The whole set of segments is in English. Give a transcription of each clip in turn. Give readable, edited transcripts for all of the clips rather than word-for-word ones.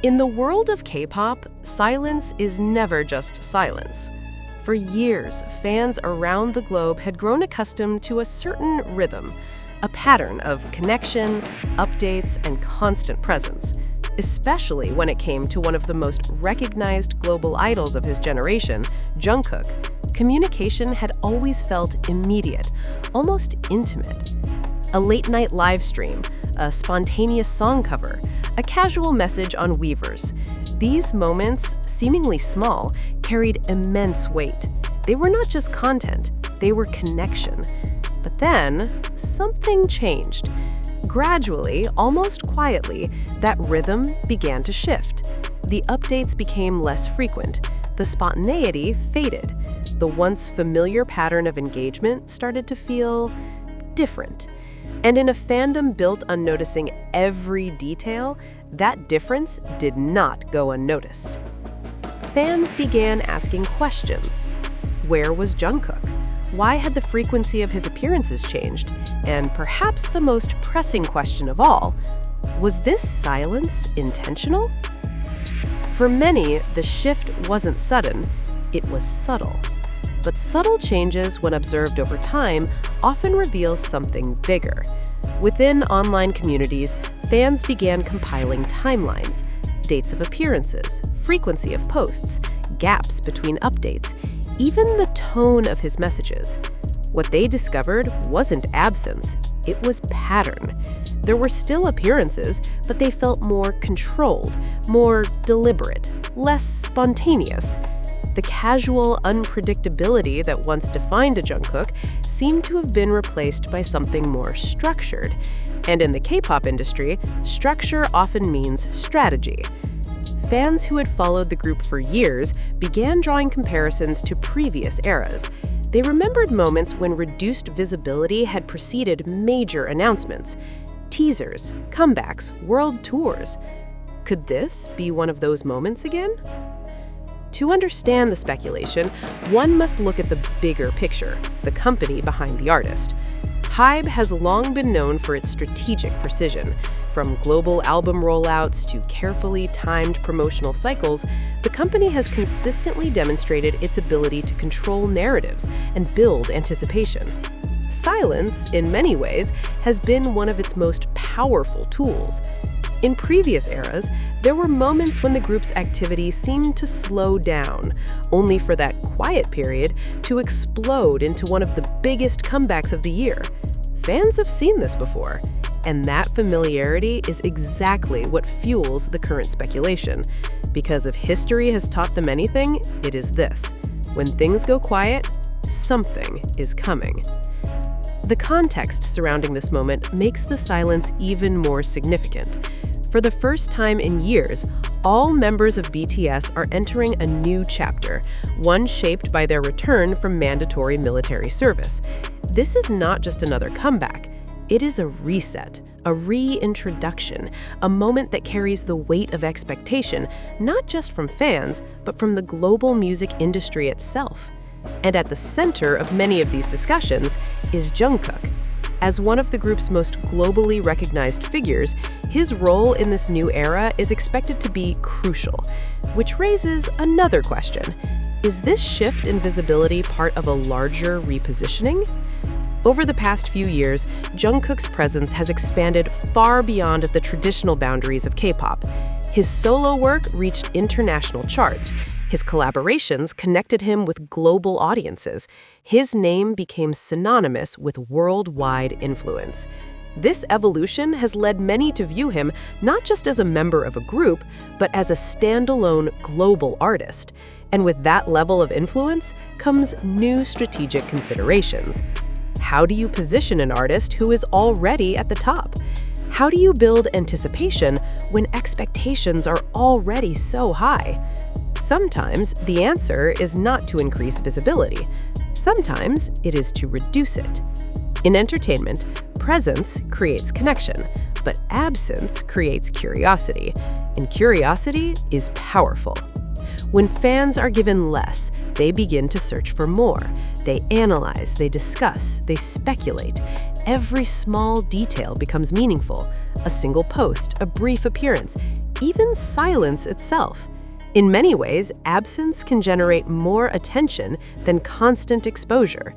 In the world of K-pop, silence is never just silence. For years, fans around the globe had grown accustomed to a certain rhythm, a pattern of connection, updates, and constant presence, especially when it came to one of the most recognized global idols of his generation, Jungkook. Communication had always felt immediate, almost intimate. A late-night live stream, a spontaneous song cover, a casual message on Weavers. These moments, seemingly small, carried immense weight. They were not just content, they were connection. But then, something changed. Gradually, almost quietly, that rhythm began to shift. The updates became less frequent. The spontaneity faded. The once familiar pattern of engagement started to feel different. And in a fandom built on noticing every detail, that difference did not go unnoticed. Fans began asking questions. Where was Jungkook? Why had the frequency of his appearances changed? And perhaps the most pressing question of all, was this silence intentional? For many, the shift wasn't sudden, it was subtle. But subtle changes, when observed over time, often reveal something bigger. Within online communities, fans began compiling timelines, dates of appearances, frequency of posts, gaps between updates, even the tone of his messages. What they discovered wasn't absence, it was pattern. There were still appearances, but they felt more controlled, more deliberate, less spontaneous. The casual unpredictability that once defined a Jungkook seemed to have been replaced by something more structured. And in the K-pop industry, structure often means strategy. Fans who had followed the group for years began drawing comparisons to previous eras. They remembered moments when reduced visibility had preceded major announcements, teasers, comebacks, world tours. Could this be one of those moments again? To understand the speculation, one must look at the bigger picture, the company behind the artist. HYBE has long been known for its strategic precision. From global album rollouts to carefully timed promotional cycles, the company has consistently demonstrated its ability to control narratives and build anticipation. Silence, in many ways, has been one of its most powerful tools. In previous eras, there were moments when the group's activity seemed to slow down, only for that quiet period to explode into one of the biggest comebacks of the year. Fans have seen this before, and that familiarity is exactly what fuels the current speculation. Because if history has taught them anything, it is this: when things go quiet, something is coming. The context surrounding this moment makes the silence even more significant. For the first time in years, all members of BTS are entering a new chapter, one shaped by their return from mandatory military service. This is not just another comeback. It is a reset, a reintroduction, a moment that carries the weight of expectation, not just from fans, but from the global music industry itself. And at the center of many of these discussions is Jungkook. As one of the group's most globally recognized figures, his role in this new era is expected to be crucial, which raises another question. Is this shift in visibility part of a larger repositioning? Over the past few years, Jungkook's presence has expanded far beyond the traditional boundaries of K-pop. His solo work reached international charts. His collaborations connected him with global audiences. His name became synonymous with worldwide influence. This evolution has led many to view him not just as a member of a group, but as a standalone global artist. And with that level of influence comes new strategic considerations. How do you position an artist who is already at the top? How do you build anticipation when expectations are already so high? Sometimes the answer is not to increase visibility. Sometimes it is to reduce it. In entertainment, presence creates connection, but absence creates curiosity, and curiosity is powerful. When fans are given less, they begin to search for more. They analyze, they discuss, they speculate. Every small detail becomes meaningful. A single post, a brief appearance, even silence itself. In many ways, absence can generate more attention than constant exposure.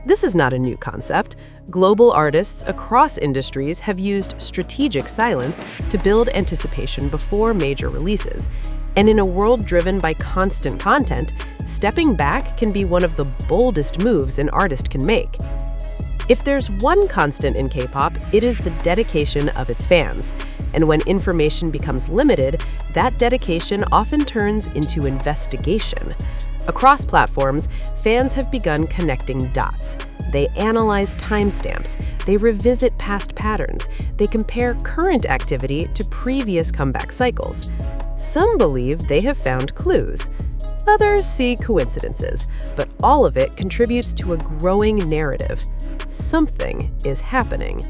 This is not a new concept. Global artists across industries have used strategic silence to build anticipation before major releases. And in a world driven by constant content, stepping back can be one of the boldest moves an artist can make. If there's one constant in K-pop, it is the dedication of its fans. And when information becomes limited, that dedication often turns into investigation. Across platforms, fans have begun connecting dots. They analyze timestamps, they revisit past patterns, they compare current activity to previous comeback cycles. Some believe they have found clues. Others see coincidences, but all of it contributes to a growing narrative. Something is happening.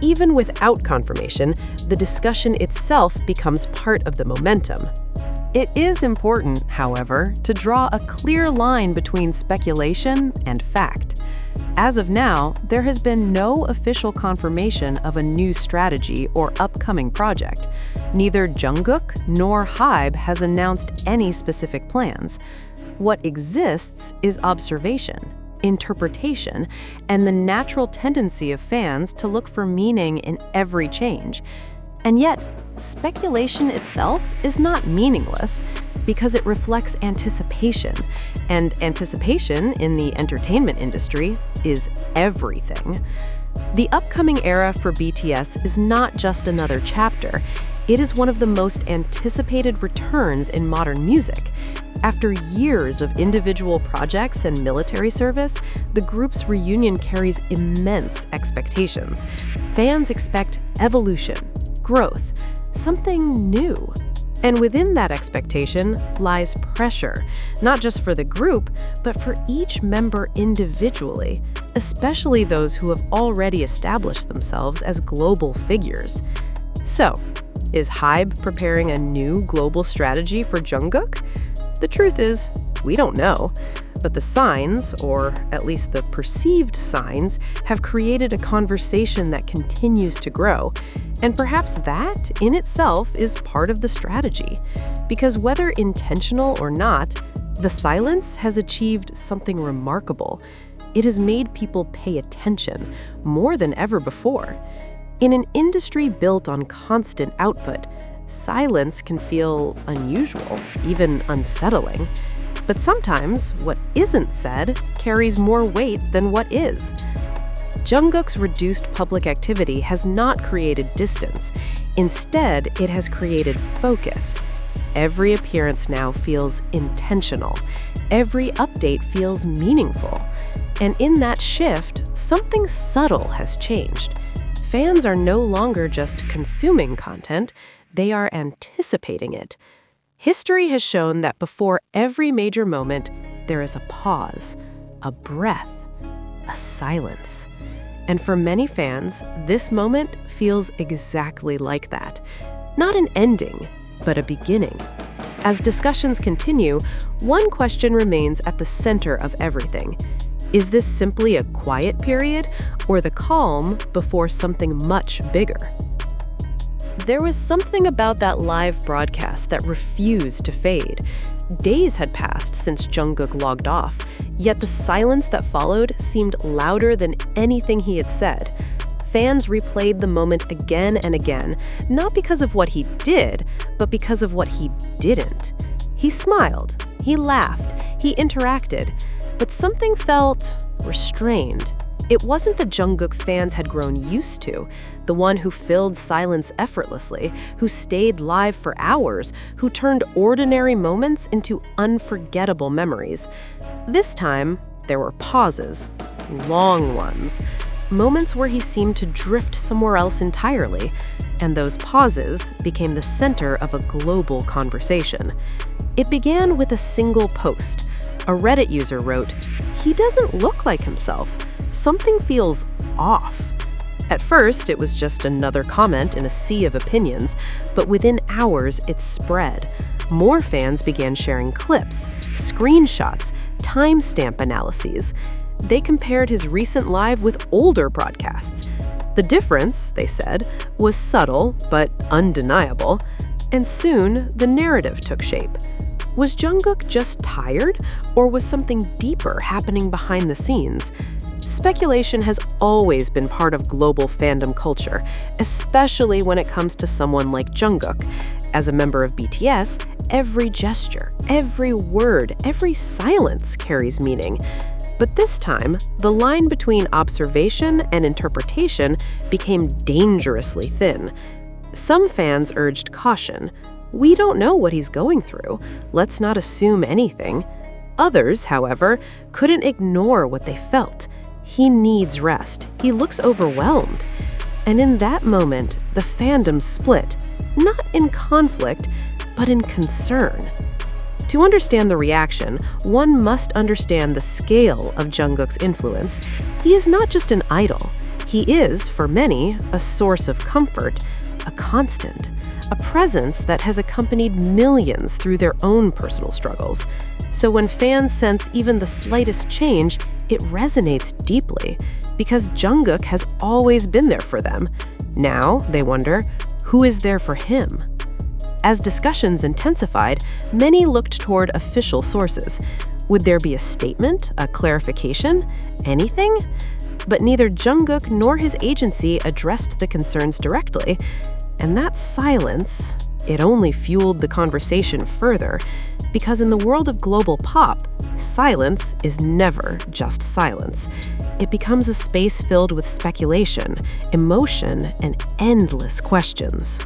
Even without confirmation, the discussion itself becomes part of the momentum. It is important, however, to draw a clear line between speculation and fact. As of now, there has been no official confirmation of a new strategy or upcoming project. Neither Jungkook nor HYBE has announced any specific plans. What exists is observation, interpretation, and the natural tendency of fans to look for meaning in every change. And yet, speculation itself is not meaningless because it reflects anticipation, and anticipation in the entertainment industry is everything. The upcoming era for BTS is not just another chapter, it is one of the most anticipated returns in modern music. After years of individual projects and military service, the group's reunion carries immense expectations. Fans expect evolution, growth, something new. And within that expectation lies pressure, not just for the group, but for each member individually, especially those who have already established themselves as global figures. So, is HYBE preparing a new global strategy for Jungkook? The truth is, we don't know. But the signs, or at least the perceived signs, have created a conversation that continues to grow. And perhaps that, in itself, is part of the strategy. Because whether intentional or not, the silence has achieved something remarkable. It has made people pay attention more than ever before. In an industry built on constant output, silence can feel unusual, even unsettling. But sometimes what isn't said carries more weight than what is. Jungkook's reduced public activity has not created distance. Instead, it has created focus. Every appearance now feels intentional. Every update feels meaningful. And in that shift, something subtle has changed. Fans are no longer just consuming content, they are anticipating it. History has shown that before every major moment, there is a pause, a breath, a silence. And for many fans, this moment feels exactly like that. Not an ending, but a beginning. As discussions continue, one question remains at the center of everything. Is this simply a quiet period, or the calm before something much bigger? There was something about that live broadcast that refused to fade. Days had passed since Jungkook logged off, yet the silence that followed seemed louder than anything he had said. Fans replayed the moment again and again, not because of what he did, but because of what he didn't. He smiled, he laughed, he interacted, but something felt restrained. It wasn't the Jungkook fans had grown used to, the one who filled silence effortlessly, who stayed live for hours, who turned ordinary moments into unforgettable memories. This time, there were pauses, long ones, moments where he seemed to drift somewhere else entirely, and those pauses became the center of a global conversation. It began with a single post. A Reddit user wrote, "He doesn't look like himself. Something feels off." At first, it was just another comment in a sea of opinions, but within hours, it spread. More fans began sharing clips, screenshots, timestamp analyses. They compared his recent live with older broadcasts. The difference, they said, was subtle but undeniable. And soon, the narrative took shape. Was Jungkook just tired, or was something deeper happening behind the scenes? Speculation has always been part of global fandom culture, especially when it comes to someone like Jungkook. As a member of BTS, every gesture, every word, every silence carries meaning. But this time, the line between observation and interpretation became dangerously thin. Some fans urged caution. We don't know what he's going through. Let's not assume anything. Others, however, couldn't ignore what they felt. He needs rest. He looks overwhelmed. And in that moment, the fandom split, not in conflict, but in concern. To understand the reaction, one must understand the scale of Jungkook's influence. He is not just an idol. He is, for many, a source of comfort, a constant, a presence that has accompanied millions through their own personal struggles. So when fans sense even the slightest change, it resonates deeply, because Jungkook has always been there for them. Now, they wonder, who is there for him? As discussions intensified, many looked toward official sources. Would there be a statement, a clarification, anything? But neither Jungkook nor his agency addressed the concerns directly. And that silence, it only fueled the conversation further, because in the world of global pop, silence is never just silence. It becomes a space filled with speculation, emotion, and endless questions.